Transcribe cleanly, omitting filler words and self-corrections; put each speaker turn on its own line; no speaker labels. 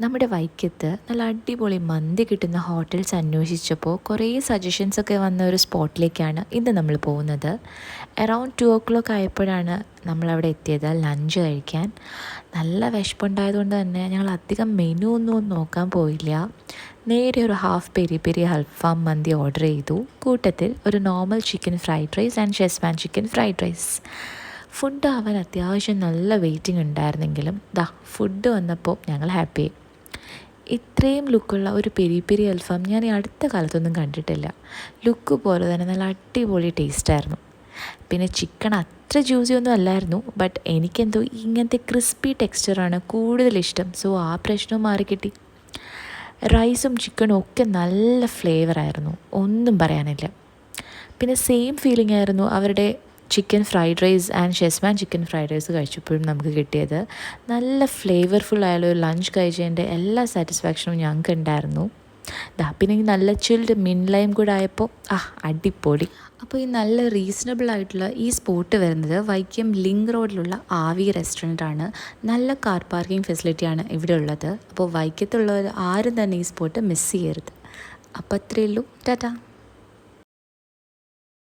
നമ്മുടെ വൈക്കത്ത് നല്ല അടിപൊളി മന്തി കിട്ടുന്ന ഹോട്ടൽസ് അന്വേഷിച്ചപ്പോൾ കുറേ സജഷൻസൊക്കെ വന്ന ഒരു സ്പോട്ടിലേക്കാണ് ഇന്ന് നമ്മൾ പോകുന്നത്. അറൗണ്ട് 2 o'clock ആയപ്പോഴാണ് നമ്മളവിടെ എത്തിയത് ലഞ്ച് കഴിക്കാൻ. നല്ല വിശപ്പുണ്ടായതുകൊണ്ട് തന്നെ ഞങ്ങൾ അധികം മെനു ഒന്നും നോക്കാൻ പോയില്ല. നേരെ ഒരു ഹാഫ് പെരി അൽഫാം മന്തി ഓർഡർ ചെയ്തു. കൂട്ടത്തിൽ ഒരു normal chicken fried rice and schezwan chicken fried rice. Food ആവാൻ അത്യാവശ്യം നല്ല വെയിറ്റിംഗ് ഉണ്ടായിരുന്നെങ്കിലും ഫുഡ് വന്നപ്പോൾ ഞങ്ങൾ ഹാപ്പിയായി. ഇത്രയും ലുക്കുള്ള ഒരു പെരി അൽഫാം ഞാൻ ഈ അടുത്ത കാലത്തൊന്നും കണ്ടിട്ടില്ല. ലുക്ക് പോലെ തന്നെ നല്ല അടിപൊളി ടേസ്റ്റായിരുന്നു. പിന്നെ ചിക്കൻ അത്ര ജ്യൂസി ഒന്നും അല്ലായിരുന്നു, ബട്ട് എനിക്കെന്തോ ഇങ്ങനത്തെ ക്രിസ്പി ടെക്സ്ചറാണ് കൂടുതലിഷ്ടം. സോ ആ പ്രശ്നവും മാറിക്കിട്ടി. റൈസും ചിക്കനും ഒക്കെ നല്ല ഫ്ലേവറായിരുന്നു, ഒന്നും പറയാനില്ല. പിന്നെ സെയിം ഫീലിംഗ് ആയിരുന്നു അവരുടെ chicken fried rice and schezwan chicken fried rice കഴിച്ചപ്പോഴും നമുക്ക് കിട്ടിയത്. നല്ല ഫ്ലേവർഫുൾ ആയാലും ഒരു ലഞ്ച് കഴിച്ചതിൻ്റെ എല്ലാ സാറ്റിസ്ഫാക്ഷനും ഞങ്ങൾക്ക് ഉണ്ടായിരുന്നു. പിന്നെ ഈ നല്ല ചിൽഡ് മിൻലയും കൂടെ ആയപ്പോൾ അടിപൊളി. അപ്പോൾ ഈ നല്ല റീസണബിൾ ആയിട്ടുള്ള ഈ സ്പോട്ട് വരുന്നത് വൈക്കം ലിങ്ക് റോഡിലുള്ള ആവി റെസ്റ്റോറൻ്റ് ആണ്. നല്ല കാർ പാർക്കിംഗ് ഫെസിലിറ്റിയാണ് ഇവിടെ ഉള്ളത്. അപ്പോൾ വൈക്കത്തുള്ളവർ ആരും തന്നെ ഈ സ്പോട്ട് മിസ് ചെയ്യരുത്. അപ്പോൾ അത്രയേ ഉള്ളൂ. ടാറ്റാ.